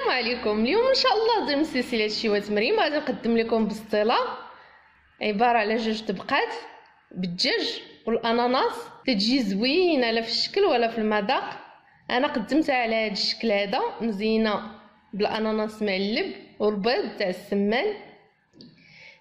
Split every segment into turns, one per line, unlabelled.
السلام عليكم. اليوم ان شاء الله ضمن سلسله شيوات مريم غادي نقدم لكم بسطيله عباره على جوج طبقات بالدجاج والاناناس. تجي زوينه لا في الشكل ولا في المذاق. انا قدمتها على هذا الشكل هذا مزينه بالاناناس معلب والبيض تاع السمان.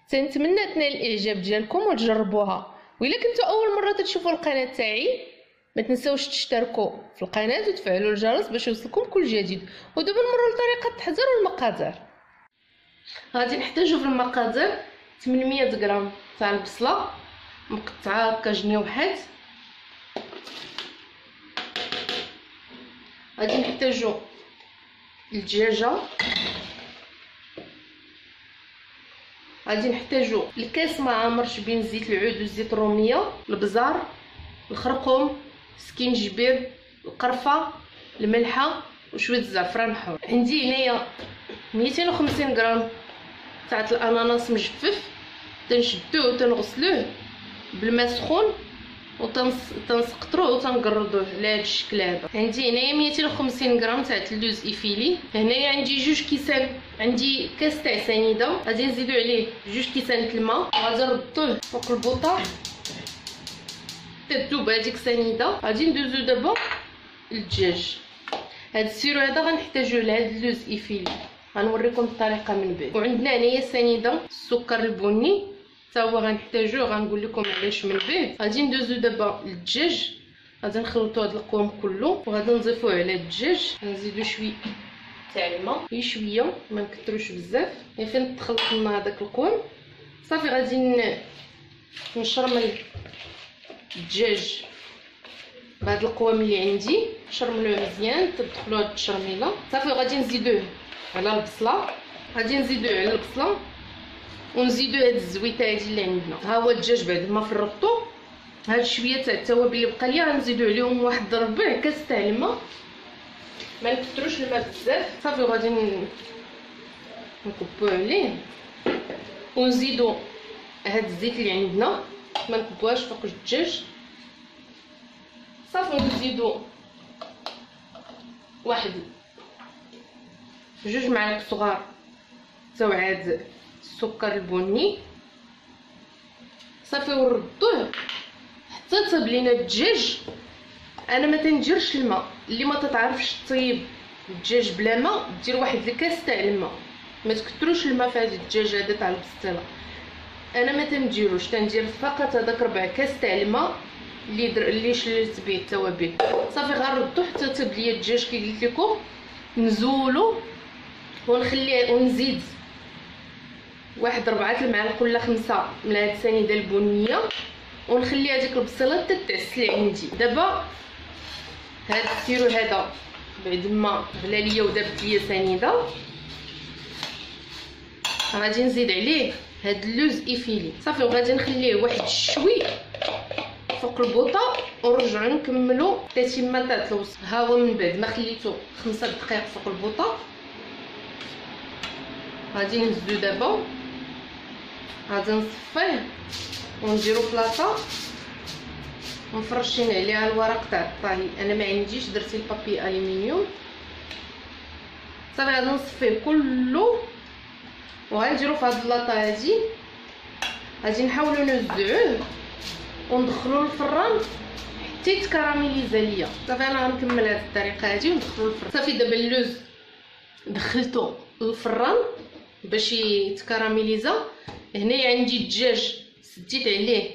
تنتمنى تنال الاعجاب ديالكم وتجربوها. وإلا كنتوا اول مره تشوفوا القناه تاعي ما تنساوش تشتركوا في القناه وتفعلوا الجرس باش يوصلكم كل جديد. ودابا نمروا لطريقه التحضير والمقادير. غادي نحتاجوا في المقادير 800 غرام تاع البصله مقطعه هكا جنيوحات. غادي نحتاجوا الدجاجه. غادي نحتاجوا الكاس ما عامرش بين زيت العود والزيت الروميه، البزار، الخرقوم، سكينجبير، القرفه، الملحه وشويه الزعفران حار. عندي هنايا 250 غرام تاع الاناناس مجفف. تنشدوه وتنغسلوه بالماء سخون وتنسقطروه وتنقردوه على هذا الشكل هذا. عندي هنايا 250 غرام تاع اللوز ايفيلي. هنايا عندي جوج كيسان، عندي كاس تاع سنيده. غادي نزيدو عليه جوج كيسان الماء وغادي نردوه فوق البوطه تذوب هذيك سنيده. غادي ندوزو دابا للدجاج. هاد السيرو هذا غنحتاجوه لهاد اللوز ايفيلي، غنوريكم الطريقه من بعد. وعندنا هنايا السنيده، السكر البني حتى هو غنحتاجوه، غنقول لكم علاش من بعد. غادي ندوزو دابا للدجاج. غادي نخلطو هاد القوام كله وغادي نضيفوه على الدجاج. غنزيدو شويه تاع الماء، غير شويه ما نكثروش بزاف، غير فين تخلط لنا هذاك القوام. صافي غادي نشرمل الدجاج بهذا القوام اللي عندي. شرملوه مزيان تدخلوا هاد التشرميله. صافي غادي نزيدوه على البصله. غادي نزيدوه على البصله ونزيدو هاد الزويته هادي اللي عندنا. ها هو الدجاج بعد ما فرطو. هاد شويه تاع التوابل اللي بقى ليا غنزيدو عليهم واحد ربع كاس تاع الماء، ما نكثروش الماء بزاف. صافي غادي نكبو عليه ونزيدو هاد الزيت اللي عندنا، ما نكبوهاش فوق الدجاج. صافي نزيدو واحد جوج معالق صغار تاع عاد السكر البني. صافي وردوه حتى طيب لينا الدجاج. انا ما تنديرش الماء. اللي ما تتعرفش طيب الدجاج بلا ماء دير واحد الكاس تاع الماء، ما تكثروش الماء في هذا الدجاج هذا تاع البسطيله. انا ما تنديروش، تندير فقط هذاك ربع كاس تاع الماء اللي شللت به التوابل. صافي غنردو حتى طيب ليا الدجاج كي قلت لكم. نزولو ونخليه ونزيد واحد 4 المعالق ولا 5 من هاد السنيده البنيه ونخلي هذيك البصله حتى تعسل عندي. دابا هاد السيرو هذا بعد ما غلا ليا ودابت ليا سنيده غادي نزيد عليه هاد اللوز ايفيلي. صافي وغادي نخليه واحد الشوي فوق البوطه ونرجعو نكملو التتمه تاع الوصفه. ها هو من بعد ما خليته 5 دقائق فوق البوطه غادي نهزو دابا. غادي نصفيه ونديرو بلاطه ونفرشين عليها الورق تاع الطهي. انا ما عنديش، درت البابي الومنيوم. صافي غادي نصفيه كله وغنديرو في هاد البلاطه هادي. غادي نحاولوا نوزعوه وندخلوه للفران حتى يتكراميليزا ليا. صافي انا غنكمل هاد الطريقه هادي وندخلو للفران. صافي دابا اللوز دخلته للفران باش يتكراميليزا. هنايا عندي الدجاج سديت عليه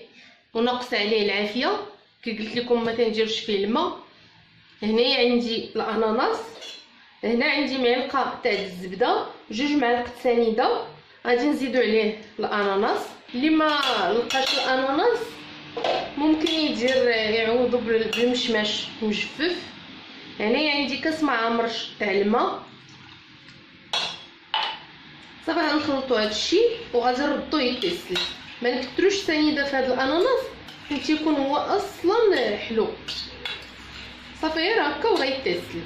ونقص عليه العافيه كي قلت لكم ما تنديرش فيه الماء. هنايا عندي الاناناس. هنا عندي معلقه تاع الزبده، جوج معالق سنيده. غادي نزيدو عليه الاناناس. اللي ما لقاش الاناناس ممكن يعوضو بالمشماش مجفف. هنايا عندي كاس ما عامرش تاع الماء. صافي غنخلطو هادشي وغادي نردوه يتسل. ما نكثروش سنيده في هاد الاناناس حيت يكون هو اصلا حلو. صافي غير هكا وغيتسل.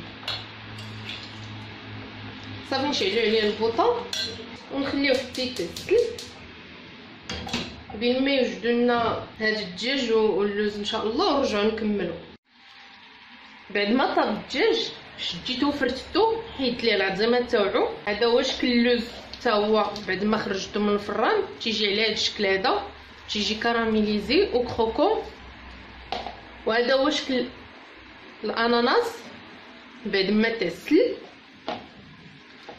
صافي نشعلو عليه البوطه ونخليوه حتى يتسل بين ما يوجدوا لنا هاد الدجاج واللوز ان شاء الله ونرجعو نكملو. بعد ما طاب الدجاج شديتو فرتتو، حيدت ليه العظيمه تاوعو. هذا هو شكل اللوز حتى هو بعد ما خرجته من الفران، تيجي على هذا الشكل هذا، تيجي كراميليزي او كروكو. وهذا هو شكل الاناناس بعد ما تغسل.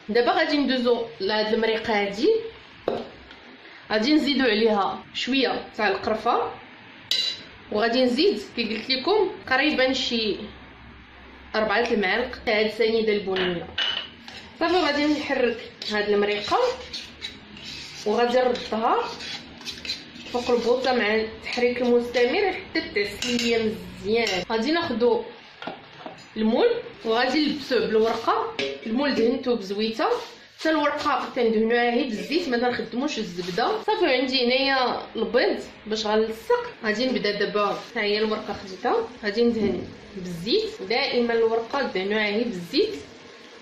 دابا غادي ندوزو لهاد المريقه هادي، غادي نزيدو عليها شويه تاع القرفه، وغادي نزيد كي قلت لكم قريبا شي 4 المعالق تاع هاد السنيده البنيه. صافي غادي نحرك هاد المريقه وغادي نردها فوق البوطه مع التحريك المستمر حتى تغسل ليا مزيان. غادي ناخدو المول وغادي نلبسوه بالورقه. المول دهنتو بزويته، حتى الورقه كندهنوها غير بالزيت، ما كنخدموش الزبده. صافي عندي هنايا البيض باش غنلصق. غادي نبدا دابا، ها هي الورقه خديتها، غادي ندهن بالزيت. دائما الورقه دهنوها غير بالزيت،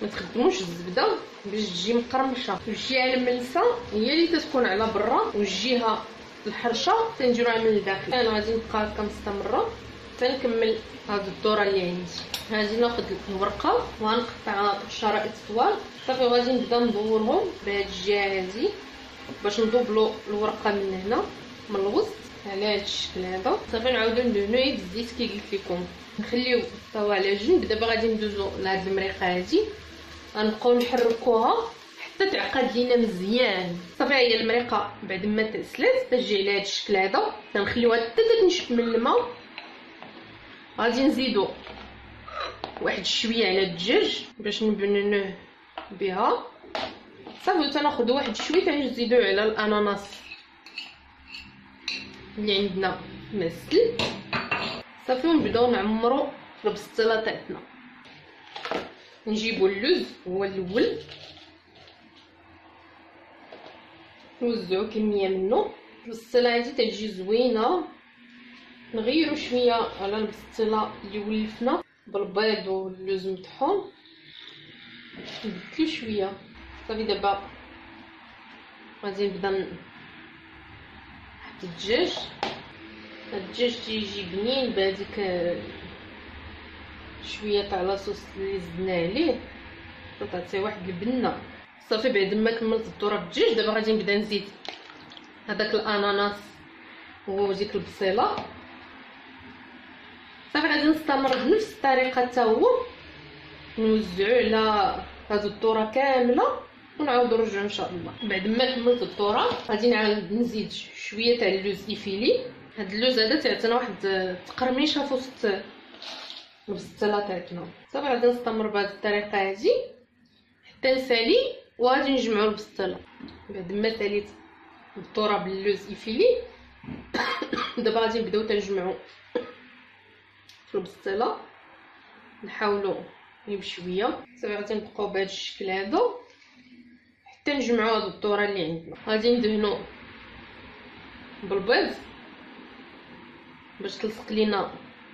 ما تخدموش الزبده باش تجي مقرمشه. الجهه الملسه هي اللي تتكون على برا، والجهه الحرشه تنديروها من الداخل. انا غادي نبقى هكا مستمره حتى نكمل هاد الدوره اللي عندي. غادي ناخذ الورقه وغنقطعها شرائط طوال. صافي غادي نبدا ندورهم بهاد الجهه هادي باش ندوبلو الورقه من هنا من الوسط على هاد الشكل هذا. صافي نعاودو ندهنوه بالزيت كي قلت لكم، نخليو طاوه على جنب. دابا غادي ندوزو لهاد المريقه هادي، غنبقاو نحركوها حتى تعقد لينا مزيان. صافي هي المريقه بعد ما تغسلات تجي على هاد الشكل هذا، تنخليوها حتى تنشف من الماء. غادي نزيدو واحد شويه على الدجاج باش نبننوه بها. صافي تناخذوا واحد شويه تنزيدو على الاناناس اللي عندنا مسل. صافي ونبداو نعمرو البسطيله تاعنا. نجيبو اللوز هو الاول، نوزعو كميه منه. البسطيله هادي تجي زوينه. نغيرو شويه على البسطيله اللي ولفنا بالبيض واللوز مطحون، نبدلو شويه. صافي دابا غادي نبدا نحط الدجاج. الدجاج تيجي بنين بهذيك شويه تاع لاصوص اللي زدنا عليه، تعطي واحد البنه. صافي بعد ما كملت الدوره بالدجاج، دابا غادي نبدا نزيد هذاك الاناناس وديك البصيله. صافي غادي نستمر بنفس الطريقه حتى هو، نوزعو على هذه الدوره كامله ونعاودو نرجعو ان شاء الله. بعد ما كملت الدوره غادي نعاود نزيد شويه تاع اللوز ايفيلي. هاد اللوز هذا تعطينا واحد التقرميشه في وسط البسطيله تاعتنا. صافي غادي نستمر بهذه الطريقه هذه حتى نسالي، وغادي نجمعو البسطيله. بعد ما ساليت الدوره باللوز ايفيلي دابا غادي نبداو تنجمعو في البسطيله، نحاولوا غير بشويه. صافي غادي نبقاو بهذا الشكل هذا حتى نجمعوا هاد الدوره اللي عندنا. غادي ندهنوا بالبيض باش تلصق لينا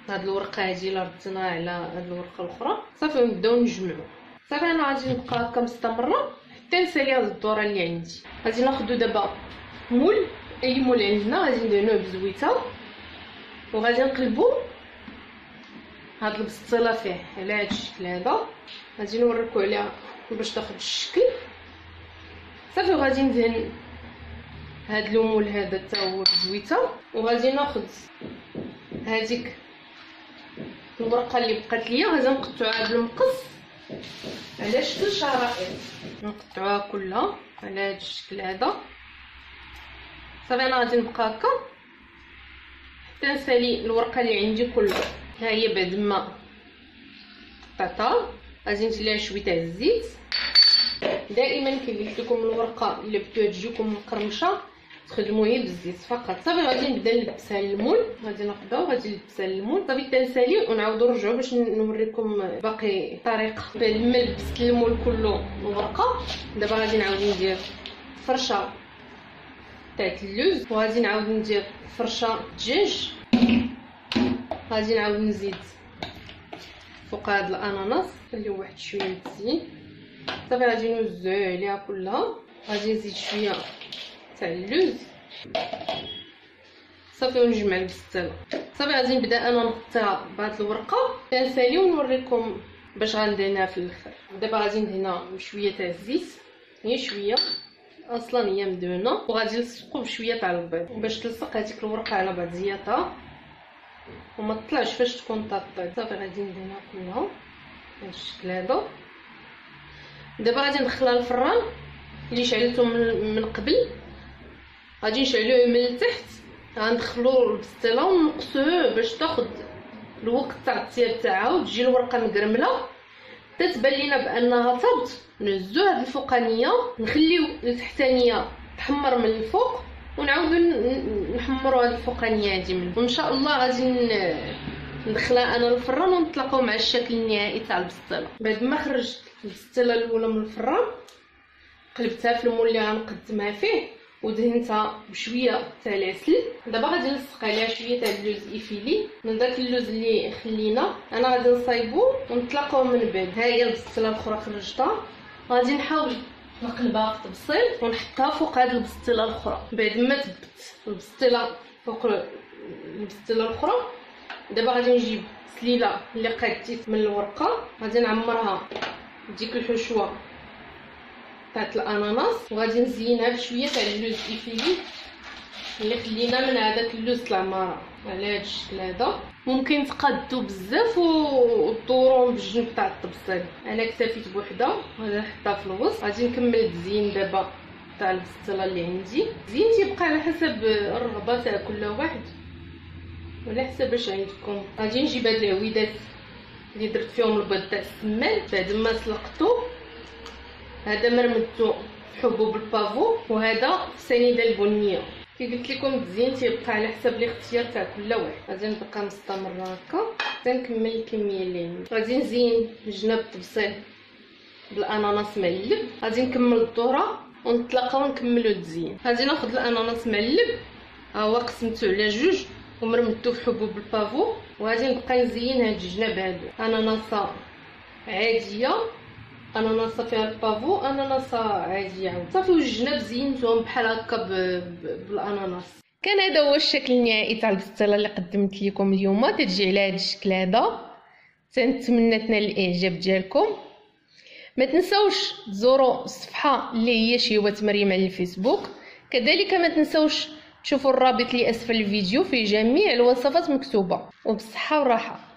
هاد الورقه هادي اللي رديناها على هاد الورقه الاخرى. صافي نبداو نجمعوا. صافي انا غادي نبقى هكا مستمره حتى نسالي هاد الدوره اللي عندي. غادي ناخذ دابا مول، اي مول عندنا غادي ندهنوه بزويته وغادي نقلبو هاد البسطيله فيه على هاد الشكل هذا. غادي نوريكم عليها باش تاخذ الشكل. صافي غادي ندهن هاد المول هذا حتى هو بزويته، وغادي ناخذ هذيك الورقه اللي بقات ليا غادي نقطعوها بالمقص على شكل شرائط، نقطعوها كلها على هاد الشكل هذا. صافي انا غادي نبقى هكا حتى نسالي الورقه اللي عندي كلها. ها هي بعد ما قطعتها غادي ندير ليها شويه تاع الزيت. دائما كي قلت لكم الورقه الا بغيتوها تجيكم مقرمشه تخدموا هي بالزيت فقط. صافي غادي نبدا نلبسها للمول، غادي ناخذها وغادي نلبسها للمول. صافي تنسالي ونعاودوا نرجعوا باش نوريكم باقي الطريقه. بعد ما لبست المول كله الورقه دابا غادي نعاود ندير فرشه تاع اللوز، وغادي نعاود ندير فرشه دجاج. غادي نعاود نزيد فوق هذا الاناناس اللي هو واحد شويه مزيان. صافي غادي نوزعو عليها كلها. غادي نزيد شويه تاع اللوز. صافي ونجمع البسطيله. صافي غادي نبدا انا نقطعها بهاد الورقه تنسالي ونوريكم باش غندهنها في الاخر. دابا غادي ندهنها بشويه تاع الزيت، هي شويه اصلا هي مدهونه، وغادي نلصقو بشويه تاع البيض باش تلصق هذيك الورقه على بعضياتها وما تطلعش فاش تكون طاطات. صافي غادي ندهنها كلها بهذا الشكل هذا. دابا غادي ندخلها للفران اللي شعلته من قبل، غادي نشعلوه من التحت، غندخلو البسطيله ونقصوه باش تاخذ الوقت تاع الطياب تاعها وتجي الورقه مقرمله. تتبان لينا بانها طابت، نهزو هاد الفوقانيه نخليو التحتانيه تحمر من الفوق ونعاودو نحمروا هاد الفوقانيه هادي من الفوق. وان شاء الله غادي ندخلها انا للفران ونطلقوا مع الشكل النهائي تاع البسطيله. بعد ما خرجت البسطيله الاولى من الفران قلبتها في المول اللي غنقدمها فيه ودهنتها بشويه تاع العسل. دابا غادي نلصق عليها شويه تاع اللوز ايفيلي من داك اللوز اللي خلينا، انا غادي نصايبو ونطلقوه من بعد. ها هي البسطيله الاخرى خرجتها، غادي نحاول نقلبها في الطبسيل ونحطها فوق هذه البسطيله الاخرى. بعد ما تبت البسطيله فوق البسطيله الاخرى، دابا غادي نجيب سليله اللي قاديت من الورقه، غادي نعمرها ديك الحشوه تاعت الاناناس وغادي نزينها بشويه تاع اللوز ايفيلي اللي خلينا من هذاك اللوز العماره على هذا الشكل هذا. ممكن تقادو بزاف ودورهم بالجنب تاع الطبسيل، انا اكتفيت بوحده غادي نحطها في الوسط. غادي نكمل التزيين دابا تاع البسطيله اللي عندي. التزيين تيبقى على حسب الرغبه تاع كل واحد وعلى حسب اش عندكم. غادي نجيب هاد العويدات اللي درت فيهم البيض تاع السمان بعد ما سلقته، هذا مرمدتو في حبوب البافو وهذا في سنيده البنيه. كي قلت لكم التزيين تيبقى على حسب الاختيار تاع كل واحد. غادي نبقى مستمره هكا حتى نكمل الكميه اللي عندي. غادي نزين جناب الطبسيل بالاناناس معلب، غادي نكمل الذره ونطلقها ونكملوا التزيين. غادي ناخذ الاناناس معلب ها هو قسمته على جوج ومرمدتو في حبوب البافو، وغادي نبقى نزين هاد الجناب هادو. اناناسه عاديه، اناناسه فيها البافو، اناناسه عاديه عاود. صافي والجناب زينتهم بحال هكا بالاناناس. كان هذا هو الشكل النهائي تاع البسطيله اللي قدمت لكم اليوم. تتجي على هذا الشكل هذا. تنتمنى تنال الاعجاب ديالكم. ما تنساوش تزوروا الصفحه اللي هي شهوة مريم على الفيسبوك، كذلك ما تنساوش تشوفوا الرابط اللي اسفل الفيديو فيه جميع الوصفات مكتوبه. وبالصحه والراحه.